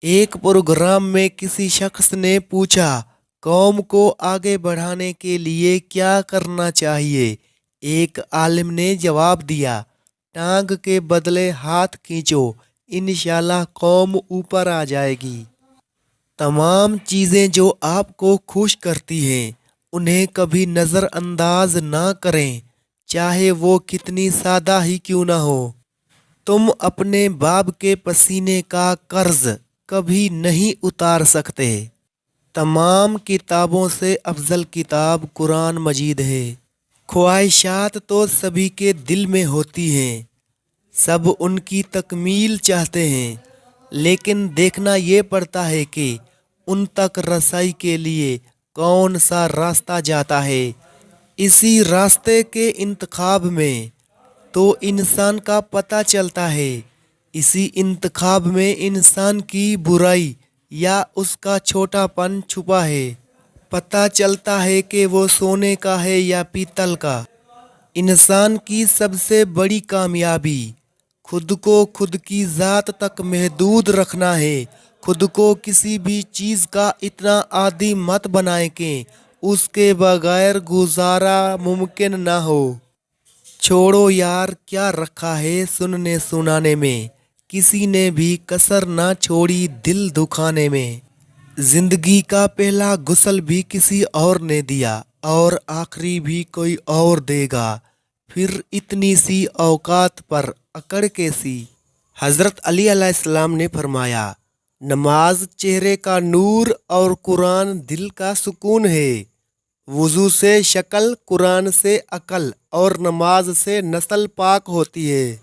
एक प्रोग्राम में किसी शख्स ने पूछा, कौम को आगे बढ़ाने के लिए क्या करना चाहिए। एक आलिम ने जवाब दिया, टांग के बदले हाथ खींचो, इंशाल्लाह कौम ऊपर आ जाएगी। तमाम चीज़ें जो आपको खुश करती हैं उन्हें कभी नज़रअंदाज ना करें, चाहे वो कितनी सादा ही क्यों ना हो। तुम अपने बाप के पसीने का कर्ज कभी नहीं उतार सकते। तमाम किताबों से अफजल किताब कुरान मजीद है। ख्वाहिशात तो सभी के दिल में होती हैं, सब उनकी तकमील चाहते हैं, लेकिन देखना ये पड़ता है कि उन तक रसाई के लिए कौन सा रास्ता जाता है। इसी रास्ते के इंतखाब में तो इंसान का पता चलता है। इसी इंतखाब में इंसान की बुराई या उसका छोटापन छुपा है। पता चलता है कि वो सोने का है या पीतल का। इंसान की सबसे बड़ी कामयाबी खुद को खुद की ज़ात तक महदूद रखना है। खुद को किसी भी चीज़ का इतना आदी मत बनाए कि उसके बगैर गुजारा मुमकिन ना हो। छोड़ो यार, क्या रखा है सुनने सुनाने में, किसी ने भी कसर ना छोड़ी दिल दुखाने में। जिंदगी का पहला गुस्ल भी किसी और ने दिया और आखिरी भी कोई और देगा। फिर इतनी सी औकात पर अकड़ कैसी। हज़रत अली अलैहिस्सलाम ने फरमाया, नमाज चेहरे का नूर और कुरान दिल का सुकून है। वुज़ू से शक्ल, कुरान से अकल और नमाज से नस्ल पाक होती है।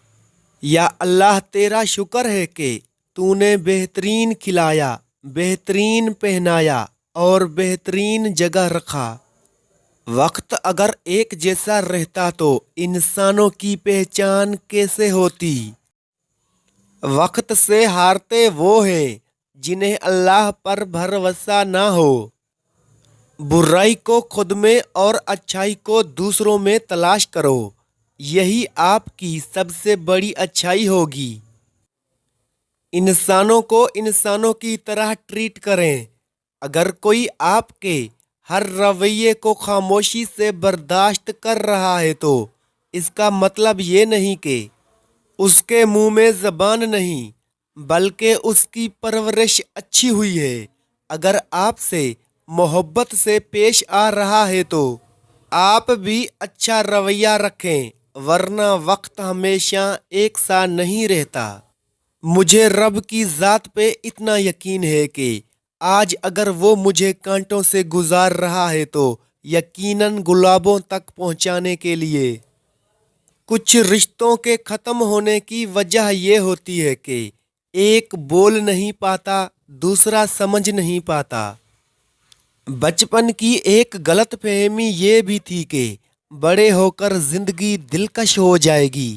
या अल्लाह तेरा शुक्र है कि तूने बेहतरीन खिलाया, बेहतरीन पहनाया और बेहतरीन जगह रखा। वक्त अगर एक जैसा रहता तो इंसानों की पहचान कैसे होती। वक्त से हारते वो हैं जिन्हें अल्लाह पर भरोसा ना हो। बुराई को खुद में और अच्छाई को दूसरों में तलाश करो, यही आपकी सबसे बड़ी अच्छाई होगी। इंसानों को इंसानों की तरह ट्रीट करें। अगर कोई आपके हर रवैये को खामोशी से बर्दाश्त कर रहा है तो इसका मतलब ये नहीं कि उसके मुंह में ज़बान नहीं, बल्कि उसकी परवरिश अच्छी हुई है। अगर आपसे मोहब्बत से पेश आ रहा है तो आप भी अच्छा रवैया रखें, वरना वक्त हमेशा एक सा नहीं रहता। मुझे रब की ज़ात पे इतना यकीन है कि आज अगर वो मुझे कांटों से गुजार रहा है तो यकीनन गुलाबों तक पहुंचाने के लिए। कुछ रिश्तों के ख़त्म होने की वजह ये होती है कि एक बोल नहीं पाता, दूसरा समझ नहीं पाता। बचपन की एक गलत फहमी ये भी थी कि बड़े होकर जिंदगी दिलकश हो जाएगी।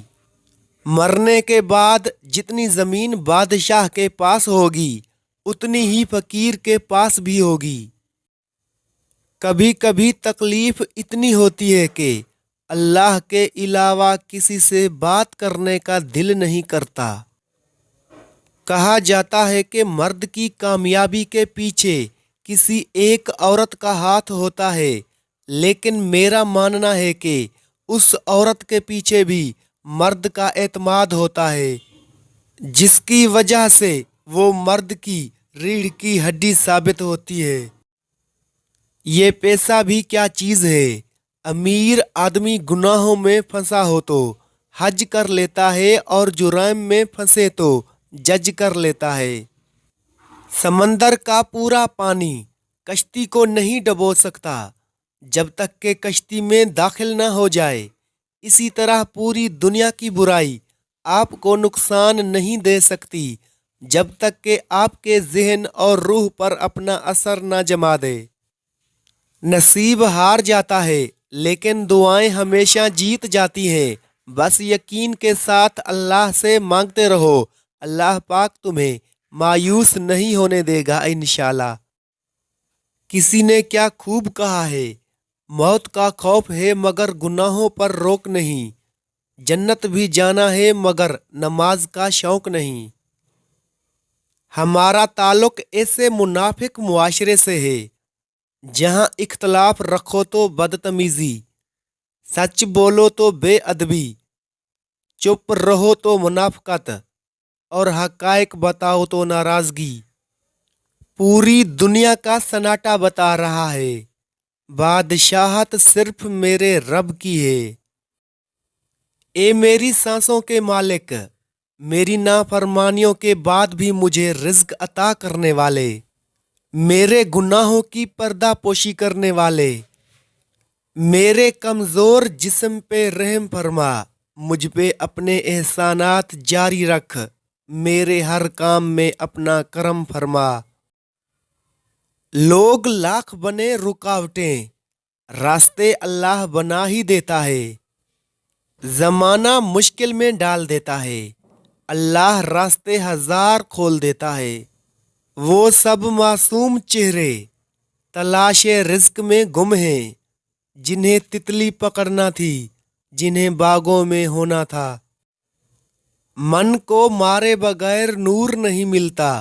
मरने के बाद जितनी ज़मीन बादशाह के पास होगी उतनी ही फ़कीर के पास भी होगी। कभी कभी तकलीफ़ इतनी होती है कि अल्लाह के अलावा किसी से बात करने का दिल नहीं करता। कहा जाता है कि मर्द की कामयाबी के पीछे किसी एक औरत का हाथ होता है, लेकिन मेरा मानना है कि उस औरत के पीछे भी मर्द का एतमाद होता है, जिसकी वजह से वो मर्द की रीढ़ की हड्डी साबित होती है। ये पैसा भी क्या चीज़ है। अमीर आदमी गुनाहों में फंसा हो तो हज कर लेता है और जुर्म में फंसे तो जज कर लेता है। समंदर का पूरा पानी कश्ती को नहीं डुबो सकता जब तक कि कश्ती में दाखिल न हो जाए। इसी तरह पूरी दुनिया की बुराई आपको नुकसान नहीं दे सकती जब तक कि आपके जहन और रूह पर अपना असर न जमा दे। नसीब हार जाता है, लेकिन दुआएं हमेशा जीत जाती हैं। बस यकीन के साथ अल्लाह से मांगते रहो, अल्लाह पाक तुम्हें मायूस नहीं होने देगा इंशाल्लाह। किसी ने क्या खूब कहा है, मौत का खौफ है मगर गुनाहों पर रोक नहीं। जन्नत भी जाना है मगर नमाज का शौक नहीं। ہمارا تعلق ایسے منافق معاشرے سے ہے جہاں اختلاف رکھو تو بدتمیزی، سچ بولو تو بے ادبی، چپ رہو تو منافقت اور حقائق بتاؤ تو ناراضگی۔ پوری دنیا کا سناٹا بتا رہا ہے بادشاہت صرف میرے رب کی ہے۔ اے میری سانسوں کے مالک، میری نافرمانیوں کے بعد بھی مجھے رزق عطا کرنے والے، میرے گناہوں کی پردہ پوشی کرنے والے، میرے کمزور جسم پہ رحم فرما، مجھ پہ اپنے احسانات جاری رکھ، میرے ہر کام میں اپنا کرم فرما۔ لوگ لاکھ بنے رکاوٹیں، راستے اللہ بنا ہی دیتا ہے۔ زمانہ مشکل میں ڈال دیتا ہے، اللہ راستے ہزار کھول دیتا ہے۔ وہ سب معصوم چہرے تلاش رزق میں گم ہیں، جنہیں تتلی پکڑنا تھی، جنہیں باغوں میں ہونا تھا۔ من کو مارے بغیر نور نہیں ملتا،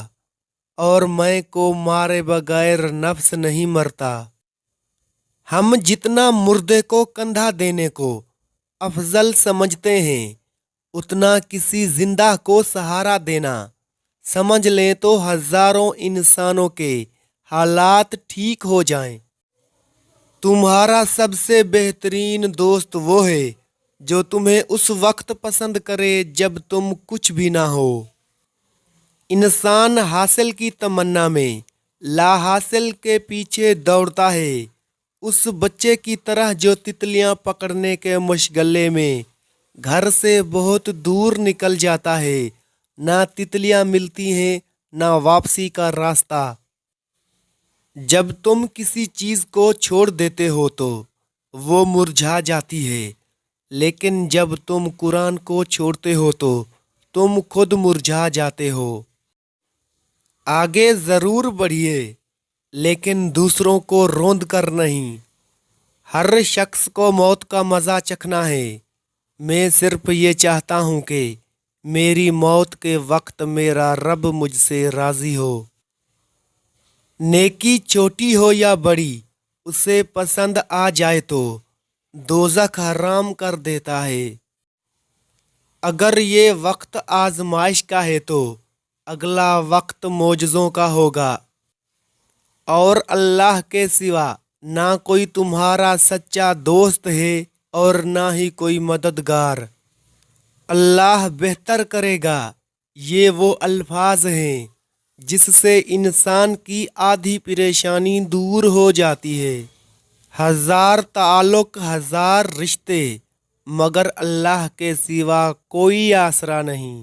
اور میں کو مارے بغیر نفس نہیں مرتا۔ ہم جتنا مردے کو کندھا دینے کو افضل سمجھتے ہیں، اتنا کسی زندہ کو سہارا دینا سمجھ لیں تو ہزاروں انسانوں کے حالات ٹھیک ہو جائیں۔ تمہارا سب سے بہترین دوست وہ ہے جو تمہیں اس وقت پسند کرے جب تم کچھ بھی نہ ہو۔ انسان حاصل کی تمنا میں لا حاصل کے پیچھے دوڑتا ہے، اس بچے کی طرح جو تتلیاں پکڑنے کے مشغلے میں گھر سے بہت دور نکل جاتا ہے۔ نہ تتلیاں ملتی ہیں، نہ واپسی کا راستہ۔ جب تم کسی چیز کو چھوڑ دیتے ہو تو وہ مرجھا جاتی ہے، لیکن جب تم قرآن کو چھوڑتے ہو تو تم خود مرجھا جاتے ہو۔ آگے ضرور بڑھیے، لیکن دوسروں کو روند کر نہیں۔ ہر شخص کو موت کا مزہ چکھنا ہے، میں صرف یہ چاہتا ہوں کہ میری موت کے وقت میرا رب مجھ سے راضی ہو۔ نیکی چھوٹی ہو یا بڑی، اسے پسند آ جائے تو دوزخ حرام کر دیتا ہے۔ اگر یہ وقت آزمائش کا ہے تو اگلا وقت معجزوں کا ہوگا، اور اللہ کے سوا نہ کوئی تمہارا سچا دوست ہے اور نہ ہی کوئی مددگار۔ اللہ بہتر کرے گا، یہ وہ الفاظ ہیں جس سے انسان کی آدھی پریشانی دور ہو جاتی ہے۔ ہزار تعلق، ہزار رشتے، مگر اللہ کے سوا کوئی آسرا نہیں۔